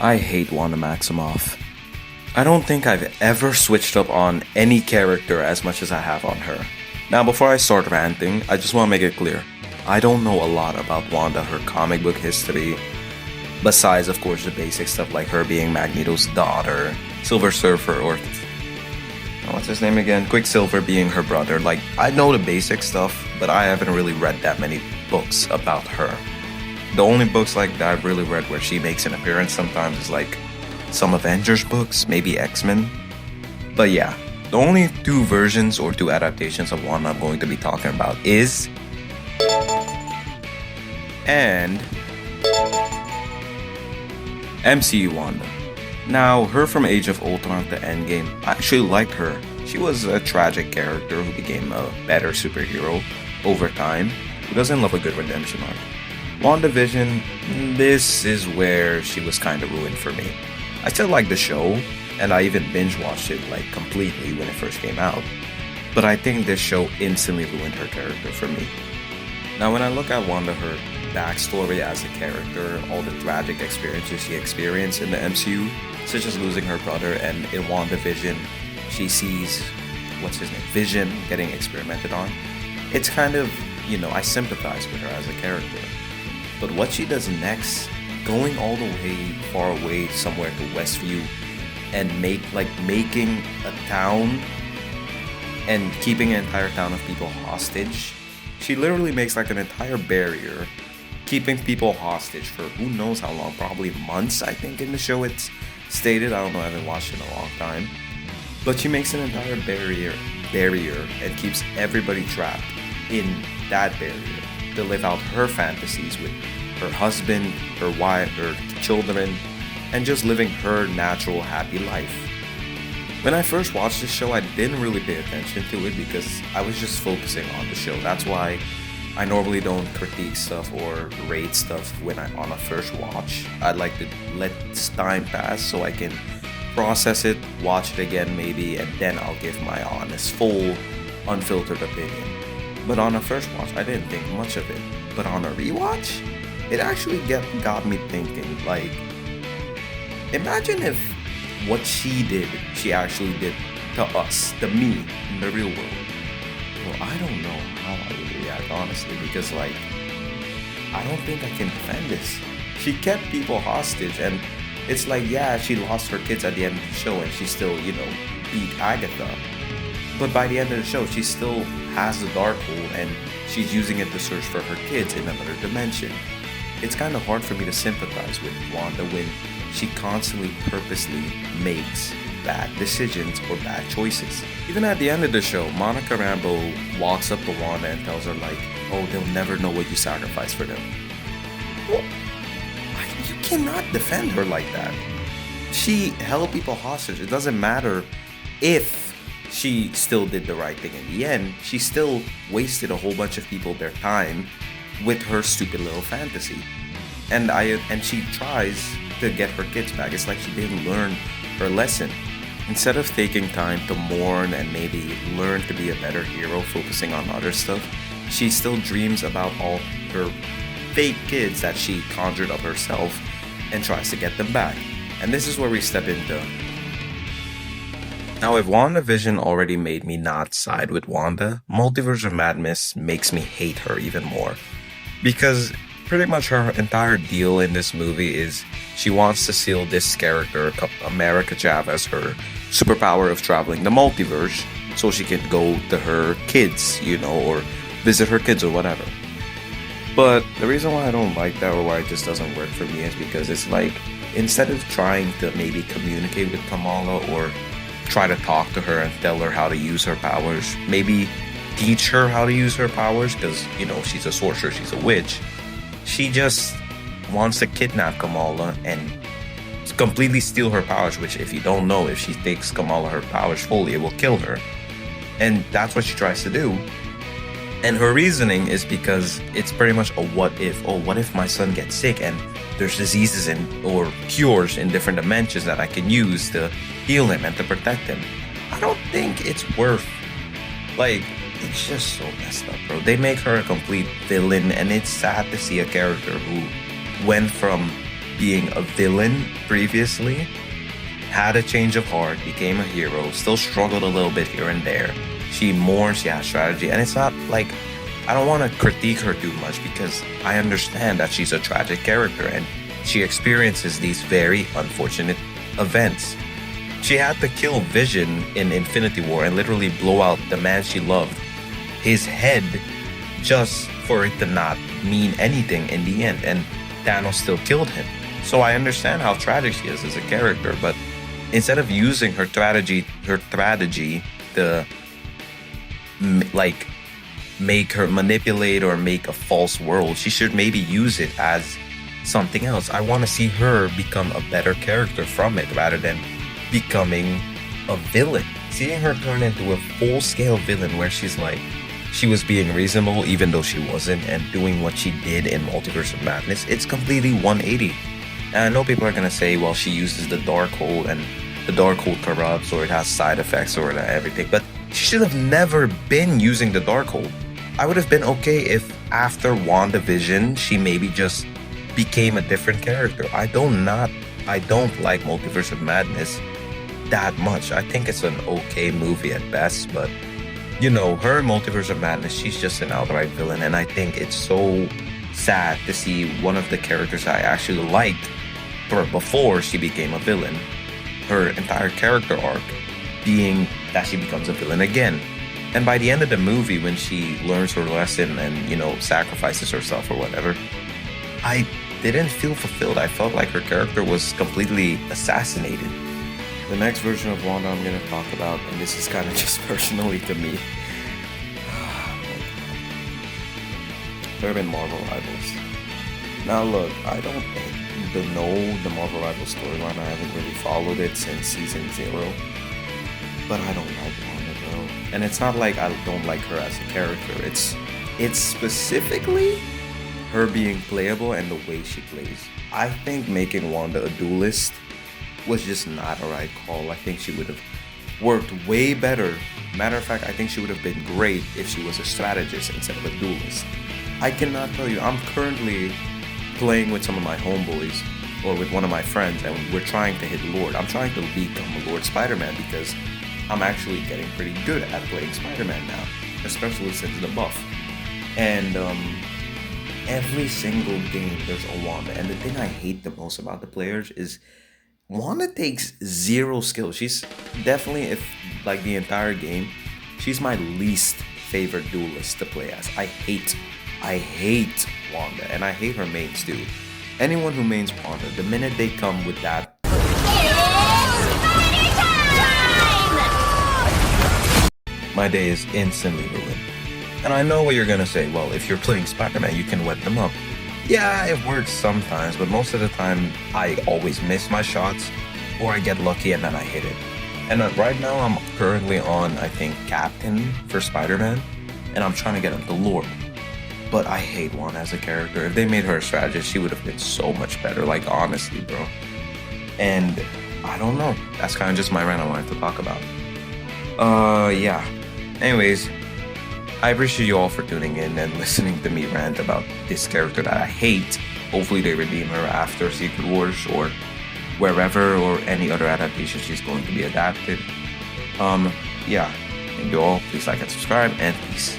I hate Wanda Maximoff. I don't think I've ever switched up on any character as much as I have on her. Now, before I start ranting, I just want to make it clear. I don't know a lot about Wanda, her comic book history, besides, of course, the basic stuff like her being Magneto's daughter, Silver Surfer, or what's his name again? Quicksilver being her brother. Like, I know the basic stuff, but I haven't really read that many books about her. The only books like that I've really read where she makes an appearance sometimes is like some Avengers books, maybe X-Men. But yeah, the only two versions or two adaptations of Wanda I'm going to be talking about is and MCU Wanda. Now, her from Age of Ultron to Endgame, I actually liked her. She was a tragic character who became a better superhero over time, who doesn't love a good redemption arc. WandaVision, this is where she was kind of ruined for me. I still like the show, and I even binge watched it like completely when it first came out. But I think this show instantly ruined her character for me. Now when I look at Wanda, her backstory as a character, all the tragic experiences she experienced in the MCU, such as losing her brother, and in WandaVision, she sees, Vision getting experimented on. It's kind of, I sympathize with her as a character. But what she does next, going all the way far away somewhere to Westview and making a town and keeping an entire town of people hostage. She literally makes like an entire barrier, keeping people hostage for who knows how long, probably months, I think in the show it's stated. I don't know, I haven't watched it in a long time. But she makes an entire barrier and keeps everybody trapped in that barrier to live out her fantasies with her husband, her wife, her children, and just living her natural happy life. When I first watched this show, I didn't really pay attention to it because I was just focusing on the show. That's why I normally don't critique stuff or rate stuff on a first watch. I'd like to let time pass so I can process it, watch it again maybe, and then I'll give my honest, full, unfiltered opinion. But on a first watch, I didn't think much of it. But on a rewatch, it actually got me thinking, like, imagine if what she did, she actually did to us, to me, in the real world. Well, I don't know how I would react, honestly, because, like, I don't think I can defend this. She kept people hostage, and it's like, yeah, she lost her kids at the end of the show, and she still, beat Agatha. But by the end of the show, she still has the Darkhold, and she's using it to search for her kids in another dimension. It's kind of hard for me to sympathize with Wanda when she constantly purposely makes bad decisions or bad choices. Even at the end of the show, Monica Rambeau walks up to Wanda and tells her like, oh, they'll never know what you sacrificed for them. Well, you cannot defend her like that. She held people hostage. It doesn't matter if she still did the right thing in the end. She still wasted a whole bunch of people their time with her stupid little fantasy. And she tries to get her kids back. It's like she didn't learn her lesson. Instead of taking time to mourn and maybe learn to be a better hero, focusing on other stuff, she still dreams about all her fake kids that she conjured up herself and tries to get them back. And this is where we step into. Now, if WandaVision already made me not side with Wanda, Multiverse of Madness makes me hate her even more. Because pretty much her entire deal in this movie is she wants to seal this character, America Chavez, her superpower of traveling the multiverse, so she can go to her kids, or visit her kids or whatever. But the reason why I don't like that or why it just doesn't work for me is because it's like, instead of trying to maybe communicate with Kamala or try to talk to her and tell her how to use her powers, maybe teach her how to use her powers, because, she's a sorcerer, she's a witch. She just wants to kidnap Kamala and completely steal her powers, which if you don't know, if she takes Kamala her powers fully, it will kill her. And that's what she tries to do. And her reasoning is because it's pretty much a what if. Oh, what if my son gets sick and there's diseases or cures in different dimensions that I can use to heal him and to protect him? I don't think it's worth, it's just so messed up, bro. They make her a complete villain, and it's sad to see a character who went from being a villain previously, had a change of heart, became a hero, still struggled a little bit here and there. She mourns, she has strategy, and it's not like I don't want to critique her too much because I understand that she's a tragic character and she experiences these very unfortunate events. She had to kill Vision in Infinity War and literally blow out the man she loved, his head, just for it to not mean anything in the end, and Thanos still killed him. So I understand how tragic she is as a character, but instead of using her strategy to like make her manipulate or make a false world, she should maybe use it as something else. I want to see her become a better character from it rather than becoming a villain. Seeing her turn into a full-scale villain where she was being reasonable even though she wasn't, and doing what she did in Multiverse of Madness, it's completely 180. And I know people are gonna say, well, she uses the Darkhold and the Darkhold corrupts or it has side effects or everything, but she should have never been using the Darkhold. I would have been okay if after WandaVision she maybe just became a different character. I don't like Multiverse of Madness that much. I think it's an okay movie at best, but you know, her Multiverse of Madness, she's just an outright villain, and I think it's so sad to see one of the characters I actually liked before she became a villain, her entire character arc being that she becomes a villain again. And by the end of the movie, when she learns her lesson and, you know, sacrifices herself or whatever, I didn't feel fulfilled. I felt like her character was completely assassinated. The next version of Wanda I'm going to talk about, and this is kind of just personally to me, Urban Marvel Rivals. Now look, I don't know the Marvel Rivals storyline. I haven't really followed it since season 0. But I don't like Wanda, bro. And it's not like I don't like her as a character. It's specifically her being playable and the way she plays. I think making Wanda a duelist was just not a right call. I think she would have worked way better. Matter of fact, I think she would have been great if she was a strategist instead of a duelist. I cannot tell you, I'm currently playing with some of my homeboys or with one of my friends, and we're trying to hit Lord. I'm trying to become a Lord Spider-Man because I'm actually getting pretty good at playing Spider-Man now, especially since the buff. And every single game there's a Wanda, and the thing I hate the most about the players is Wanda takes 0 skill. She's definitely, if like the entire game, she's my least favorite duelist to play as. I hate Wanda, and I hate her mains too. Anyone who mains Wanda, the minute they come with that, my day is instantly ruined. And I know what you're gonna say, well, if you're playing Spider-Man, you can wet them up. Yeah, it works sometimes, but most of the time, I always miss my shots, or I get lucky and then I hit it. And right now, I'm currently on, I think, Captain for Spider-Man, and I'm trying to get him to Lord. But I hate Wanda as a character. If they made her a strategist, she would have been so much better, like, honestly, bro. And I don't know. That's kind of just my rant I wanted to talk about. Yeah. Anyways, I appreciate you all for tuning in and listening to me rant about this character that I hate. Hopefully they redeem her after Secret Wars or wherever or any other adaptation she's going to be adapted. Yeah. Thank you all. Please like and subscribe, and peace.